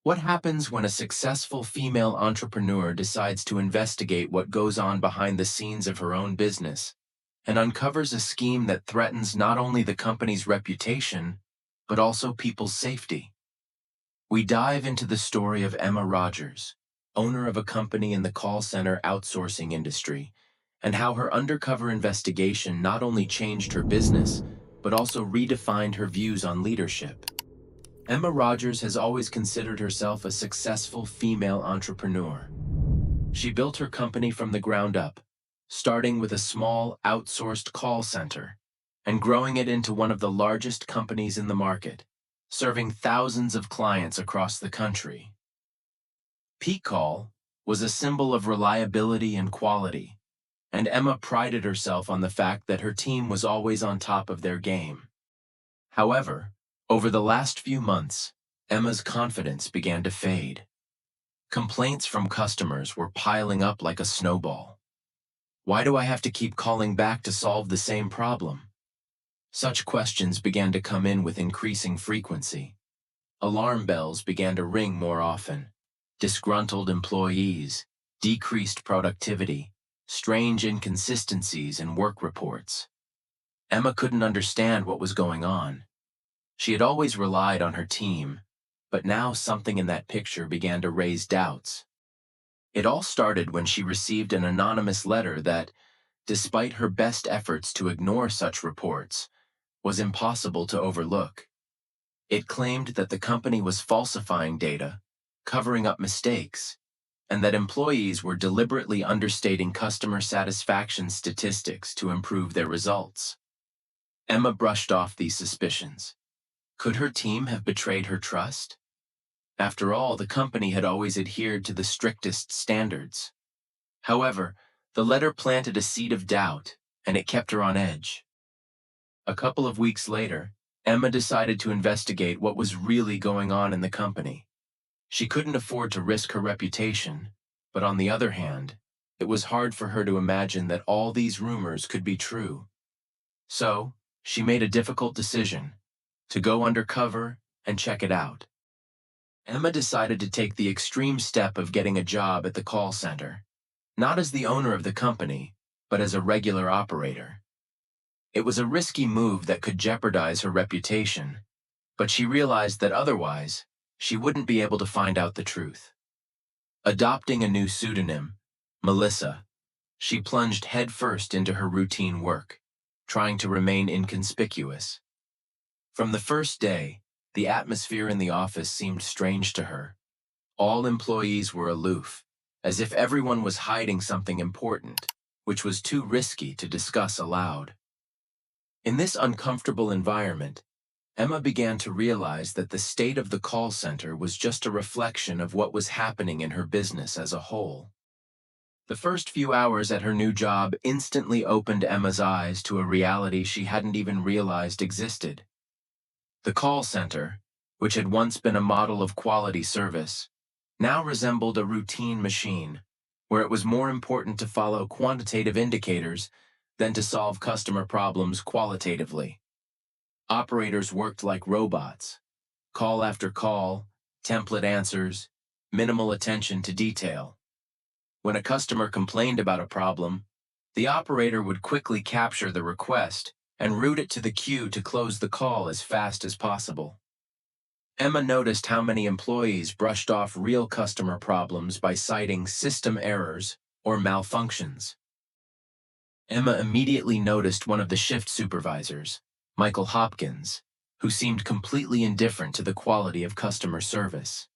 What happens when a successful female entrepreneur decides to investigate what goes on behind the scenes of her own business and uncovers a scheme that threatens not only the company's reputation, but also people's safety? We dive into the story of Emma Rogers, owner of a company in the call center outsourcing industry, and how her undercover investigation not only changed her business, but also redefined her views on leadership. Emma Rogers has always considered herself a successful female entrepreneur. She built her company from the ground up, starting with a small outsourced call center and growing it into one of the largest companies in the market, serving thousands of clients across the country. Peak Call was a symbol of reliability and quality, and Emma prided herself on the fact that her team was always on top of their game. However, over the last few months, Emma's confidence began to fade. Complaints from customers were piling up like a snowball. Why do I have to keep calling back to solve the same problem? Such questions began to come in with increasing frequency. Alarm bells began to ring more often. Disgruntled employees, decreased productivity, strange inconsistencies in work reports. Emma couldn't understand what was going on. She had always relied on her team, but now something in that picture began to raise doubts. It all started when she received an anonymous letter that, despite her best efforts to ignore such reports, was impossible to overlook. It claimed that the company was falsifying data, covering up mistakes, and that employees were deliberately understating customer satisfaction statistics to improve their results. Emma brushed off these suspicions. Could her team have betrayed her trust? After all, the company had always adhered to the strictest standards. However, the letter planted a seed of doubt, and it kept her on edge. A couple of weeks later, Emma decided to investigate what was really going on in the company. She couldn't afford to risk her reputation, but on the other hand, it was hard for her to imagine that all these rumors could be true. So, she made a difficult decision: to go undercover and check it out. Emma decided to take the extreme step of getting a job at the call center, not as the owner of the company, but as a regular operator. It was a risky move that could jeopardize her reputation, but she realized that otherwise, she wouldn't be able to find out the truth. Adopting a new pseudonym, Melissa, she plunged headfirst into her routine work, trying to remain inconspicuous. From the first day, the atmosphere in the office seemed strange to her. All employees were aloof, as if everyone was hiding something important, which was too risky to discuss aloud. In this uncomfortable environment, Emma began to realize that the state of the call center was just a reflection of what was happening in her business as a whole. The first few hours at her new job instantly opened Emma's eyes to a reality she hadn't even realized existed. The call center, which had once been a model of quality service, now resembled a routine machine, where it was more important to follow quantitative indicators than to solve customer problems qualitatively. Operators worked like robots: call after call, template answers, minimal attention to detail. When a customer complained about a problem, the operator would quickly capture the request and route it to the queue to close the call as fast as possible. Emma noticed how many employees brushed off real customer problems by citing system errors or malfunctions. Emma immediately noticed one of the shift supervisors, Michael Hopkins, who seemed completely indifferent to the quality of customer service.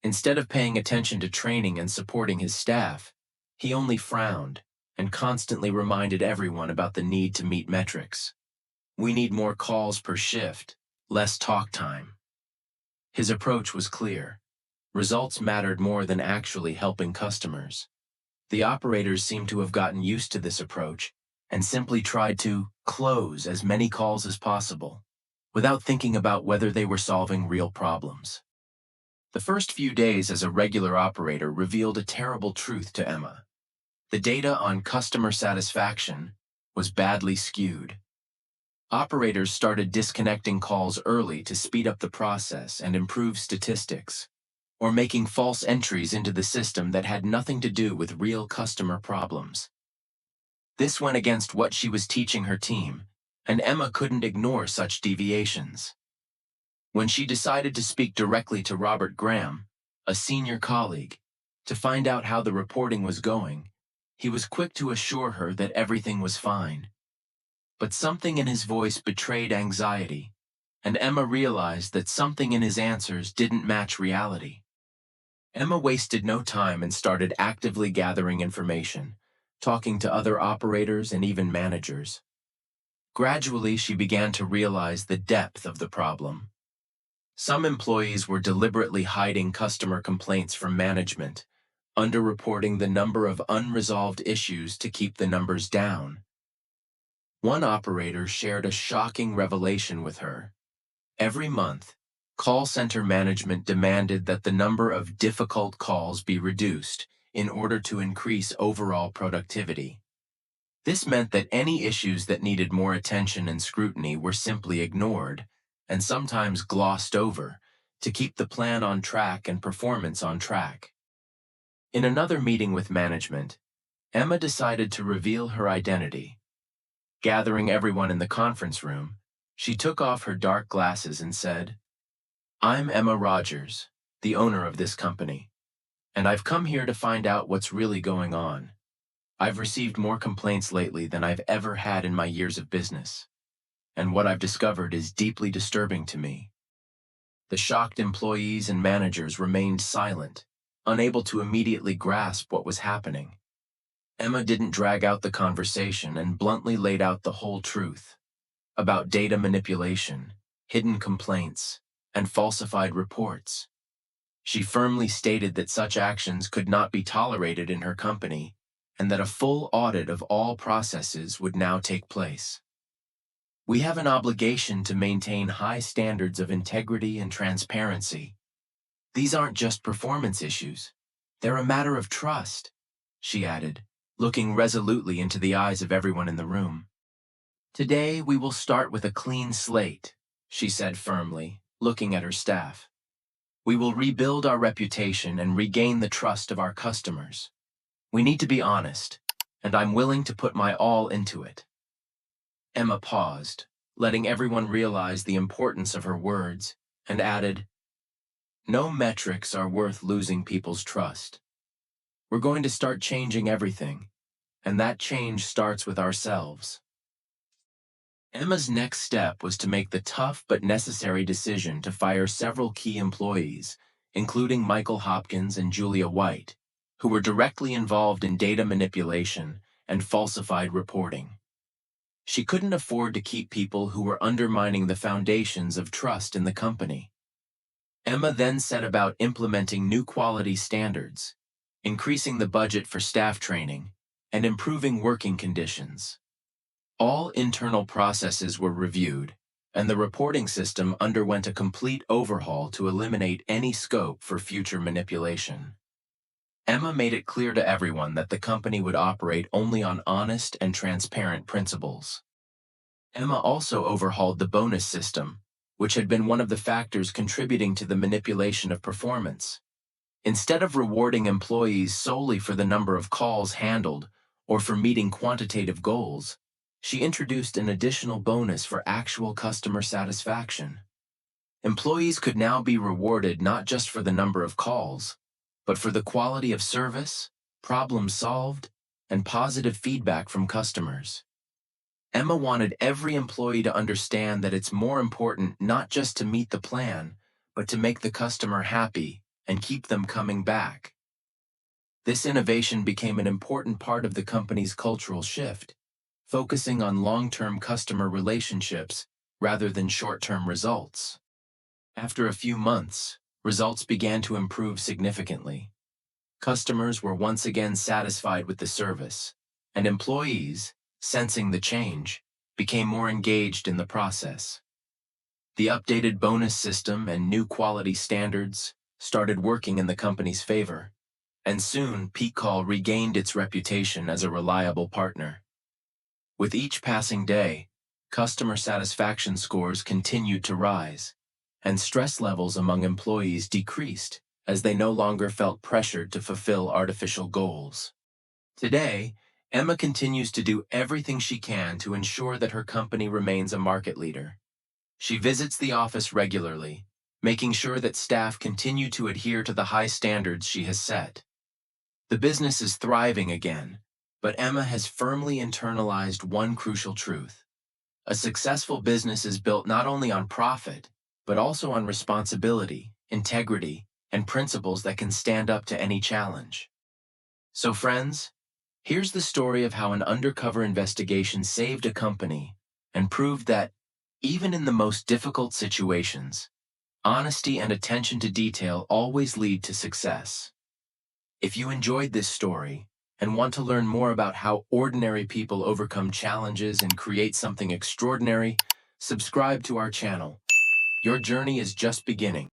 Instead of paying attention to training and supporting his staff, he only frowned and constantly reminded everyone about the need to meet metrics. We need more calls per shift, less talk time. His approach was clear. Results mattered more than actually helping customers. The operators seemed to have gotten used to this approach and simply tried to close as many calls as possible, without thinking about whether they were solving real problems. The first few days as a regular operator revealed a terrible truth to Emma. The data on customer satisfaction was badly skewed. Operators started disconnecting calls early to speed up the process and improve statistics, or making false entries into the system that had nothing to do with real customer problems. This went against what she was teaching her team, and Emma couldn't ignore such deviations. When she decided to speak directly to Robert Graham, a senior colleague, to find out how the reporting was going, he was quick to assure her that everything was fine. But something in his voice betrayed anxiety, and Emma realized that something in his answers didn't match reality. Emma wasted no time and started actively gathering information, talking to other operators and even managers. Gradually, she began to realize the depth of the problem. Some employees were deliberately hiding customer complaints from management, underreporting the number of unresolved issues to keep the numbers down. One operator shared a shocking revelation with her. Every month, call center management demanded that the number of difficult calls be reduced in order to increase overall productivity. This meant that any issues that needed more attention and scrutiny were simply ignored, and sometimes glossed over, to keep the plan on track and performance on track. In another meeting with management, Emma decided to reveal her identity. Gathering everyone in the conference room, she took off her dark glasses and said, "I'm Emma Rogers, the owner of this company, and I've come here to find out what's really going on. I've received more complaints lately than I've ever had in my years of business, and what I've discovered is deeply disturbing to me." The shocked employees and managers remained silent, unable to immediately grasp what was happening. Emma didn't drag out the conversation and bluntly laid out the whole truth about data manipulation, hidden complaints, and falsified reports. She firmly stated that such actions could not be tolerated in her company and that a full audit of all processes would now take place. "We have an obligation to maintain high standards of integrity and transparency. These aren't just performance issues. They're a matter of trust," she added, looking resolutely into the eyes of everyone in the room. "Today, we will start with a clean slate," she said firmly, looking at her staff. "We will rebuild our reputation and regain the trust of our customers. We need to be honest, and I'm willing to put my all into it." Emma paused, letting everyone realize the importance of her words, and added, "No metrics are worth losing people's trust. We're going to start changing everything, and that change starts with ourselves." Emma's next step was to make the tough but necessary decision to fire several key employees, including Michael Hopkins and Julia White, who were directly involved in data manipulation and falsified reporting. She couldn't afford to keep people who were undermining the foundations of trust in the company. Emma then set about implementing new quality standards, increasing the budget for staff training, and improving working conditions. All internal processes were reviewed, and the reporting system underwent a complete overhaul to eliminate any scope for future manipulation. Emma made it clear to everyone that the company would operate only on honest and transparent principles. Emma also overhauled the bonus system, which had been one of the factors contributing to the manipulation of performance. Instead of rewarding employees solely for the number of calls handled or for meeting quantitative goals, she introduced an additional bonus for actual customer satisfaction. Employees could now be rewarded not just for the number of calls, but for the quality of service, problems solved, and positive feedback from customers. Emma wanted every employee to understand that it's more important not just to meet the plan, but to make the customer happy and keep them coming back. This innovation became an important part of the company's cultural shift, focusing on long-term customer relationships rather than short-term results. After a few months, results began to improve significantly. Customers were once again satisfied with the service, and employees, sensing the change, became more engaged in the process. The updated bonus system and new quality standards started working in the company's favor, and soon Peak Call regained its reputation as a reliable partner. With each passing day, customer satisfaction scores continued to rise, and stress levels among employees decreased as they no longer felt pressured to fulfill artificial goals. Today, Emma continues to do everything she can to ensure that her company remains a market leader. She visits the office regularly, making sure that staff continue to adhere to the high standards she has set. The business is thriving again, but Emma has firmly internalized one crucial truth. A successful business is built not only on profit, but also on responsibility, integrity, and principles that can stand up to any challenge. So friends, here's the story of how an undercover investigation saved a company and proved that, even in the most difficult situations, honesty and attention to detail always lead to success. If you enjoyed this story and want to learn more about how ordinary people overcome challenges and create something extraordinary, subscribe to our channel. Your journey is just beginning.